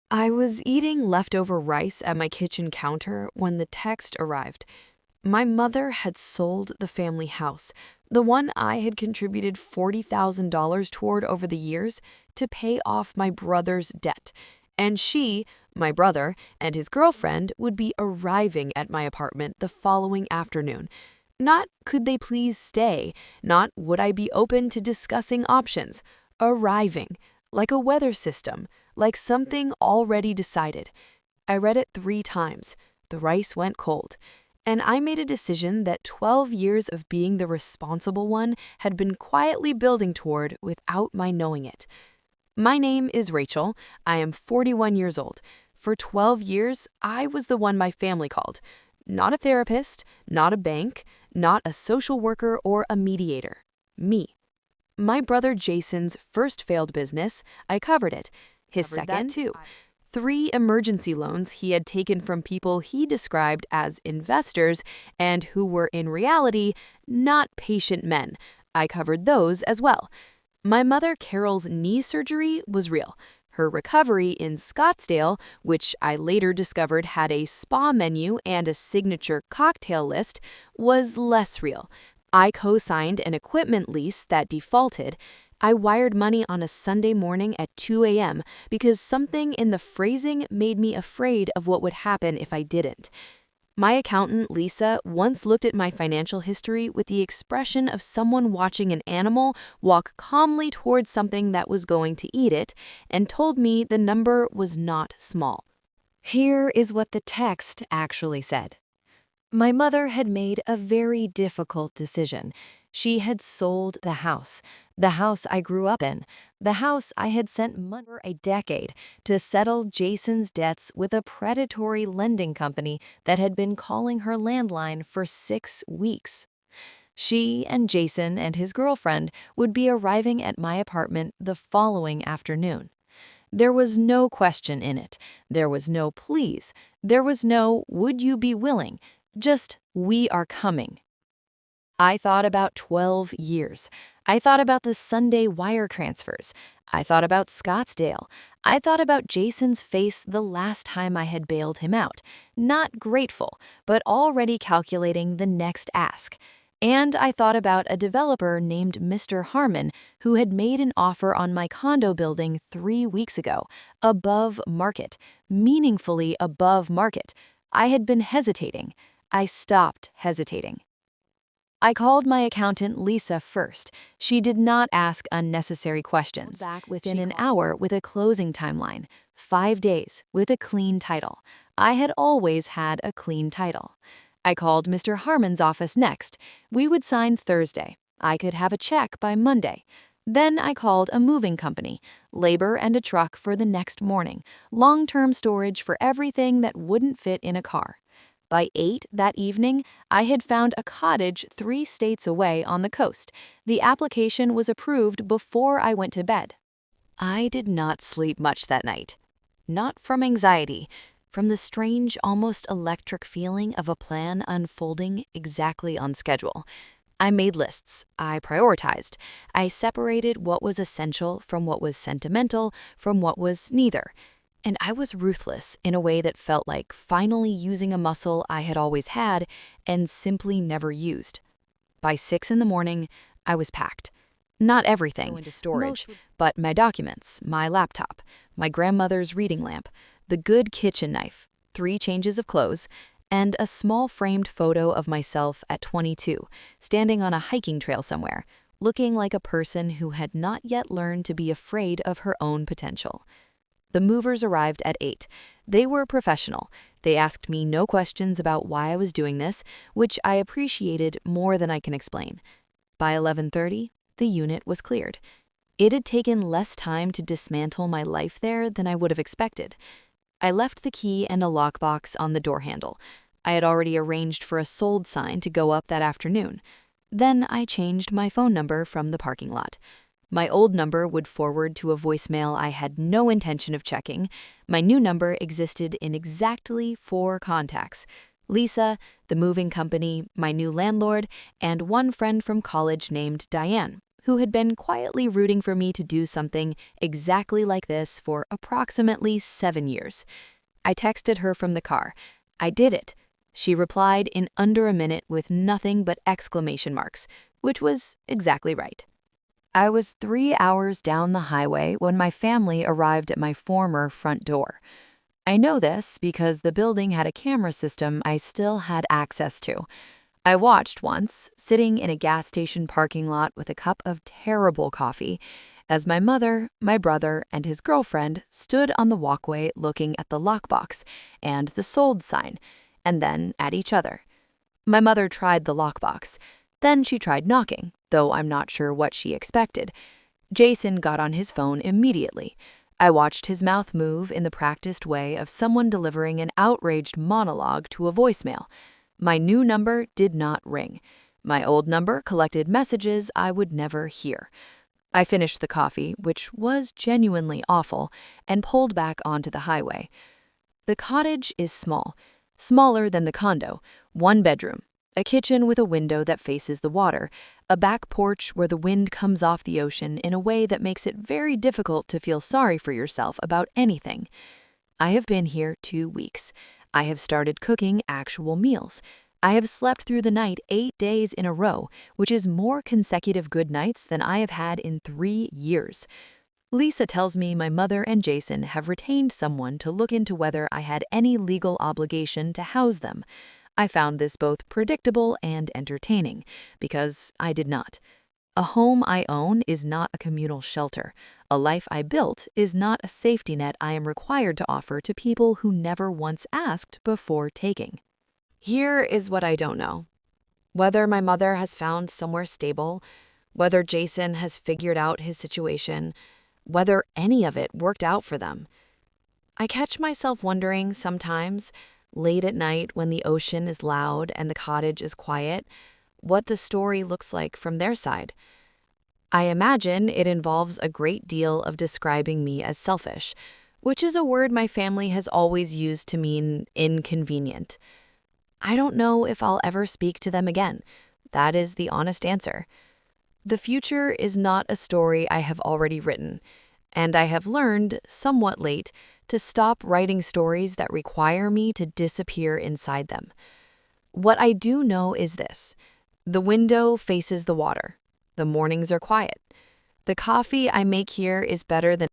I was eating leftover rice at my kitchen counter when the text arrived. My mother had sold the family house, the one I had contributed $40,000 toward over the years, to pay off my brother's debt. And she, my brother, and his girlfriend would be arriving at my apartment the following afternoon. Not could they please stay, not would I be open to discussing options. Arriving, like a weather system, like something already decided. I read it 3 times. The rice went cold. And I made a decision that 12 years of being the responsible one had been quietly building toward without my knowing it. My name is Rachel. I am 41 years old. For 12 years, I was the one my family called. Not a therapist, not a bank, not a social worker or a mediator. Me. My brother Jason's first failed business, I covered it. His second, too. 3 emergency loans he had taken from people he described as investors and who were in reality not patient men. I covered those as well. My mother Carol's knee surgery was real. Her recovery in Scottsdale, which I later discovered had a spa menu and a signature cocktail list, was less real. I co-signed an equipment lease that defaulted. I wired money on a Sunday morning at 2 a.m. because something in the phrasing made me afraid of what would happen if I didn't. My accountant, Lisa, once looked at my financial history with the expression of someone watching an animal walk calmly towards something that was going to eat it and told me the number was not small. Here is what the text actually said. My mother had made a very difficult decision. She had sold the house I grew up in, the house I had sent money for a decade to settle Jason's debts with a predatory lending company that had been calling her landline for 6 weeks. She and Jason and his girlfriend would be arriving at my apartment the following afternoon. There was no question in it. There was no please. There was no would you be willing. Just, we are coming. I thought about 12 years. I thought about the Sunday wire transfers. I thought about Scottsdale. I thought about Jason's face the last time I had bailed him out. Not grateful, but already calculating the next ask. And I thought about a developer named Mr. Harmon who had made an offer on my condo building 3 weeks ago, above market, meaningfully above market. I had been hesitating. I stopped hesitating. I called my accountant Lisa first. She did not ask unnecessary questions. Back within an hour with a closing timeline. 5 days with a clean title. I had always had a clean title. I called Mr. Harmon's office next. We would sign Thursday. I could have a check by Monday. Then I called a moving company, labor and a truck for the next morning, long-term storage for everything that wouldn't fit in a car. By 8 that evening, I had found a cottage 3 states away on the coast. The application was approved before I went to bed. I did not sleep much that night. Not from anxiety, from the strange, almost electric feeling of a plan unfolding exactly on schedule. I made lists. I prioritized. I separated what was essential from what was sentimental from what was neither. And I was ruthless in a way that felt like finally using a muscle I had always had and simply never used. By 6 in the morning, I was packed. Not everything into storage, but my documents, my laptop, my grandmother's reading lamp, the good kitchen knife, 3 changes of clothes, and a small framed photo of myself at 22, standing on a hiking trail somewhere, looking like a person who had not yet learned to be afraid of her own potential. The movers arrived at 8. They were professional. They asked me no questions about why I was doing this, which I appreciated more than I can explain. By 11:30, the unit was cleared. It had taken less time to dismantle my life there than I would have expected. I left the key and a lockbox on the door handle. I had already arranged for a sold sign to go up that afternoon. Then I changed my phone number from the parking lot. My old number would forward to a voicemail I had no intention of checking. My new number existed in exactly 4 contacts: Lisa, the moving company, my new landlord, and one friend from college named Diane, who had been quietly rooting for me to do something exactly like this for approximately 7 years. I texted her from the car. I did it. She replied in under a minute with nothing but exclamation marks, which was exactly right. I was 3 hours down the highway when my family arrived at my former front door. I know this because the building had a camera system I still had access to. I watched once, sitting in a gas station parking lot with a cup of terrible coffee, as my mother, my brother, and his girlfriend stood on the walkway looking at the lockbox and the sold sign, and then at each other. My mother tried the lockbox. Then she tried knocking, though I'm not sure what she expected. Jason got on his phone immediately. I watched his mouth move in the practiced way of someone delivering an outraged monologue to a voicemail. My new number did not ring. My old number collected messages I would never hear. I finished the coffee, which was genuinely awful, and pulled back onto the highway. The cottage is small, smaller than the condo, 1 bedroom, a kitchen with a window that faces the water, a back porch where the wind comes off the ocean in a way that makes it very difficult to feel sorry for yourself about anything. I have been here 2 weeks. I have started cooking actual meals. I have slept through the night 8 days in a row, which is more consecutive good nights than I have had in 3 years. Lisa tells me my mother and Jason have retained someone to look into whether I had any legal obligation to house them. I found this both predictable and entertaining, because I did not. A home I own is not a communal shelter. A life I built is not a safety net I am required to offer to people who never once asked before taking. Here is what I don't know. Whether my mother has found somewhere stable, whether Jason has figured out his situation, whether any of it worked out for them. I catch myself wondering sometimes, late at night when the ocean is loud and the cottage is quiet, what the story looks like from their side. I imagine it involves a great deal of describing me as selfish, which is a word my family has always used to mean inconvenient. I don't know if I'll ever speak to them again. That is the honest answer. The future is not a story I have already written, and I have learned, somewhat late, to stop writing stories that require me to disappear inside them. What I do know is this: the window faces the water. The mornings are quiet. The coffee I make here is better than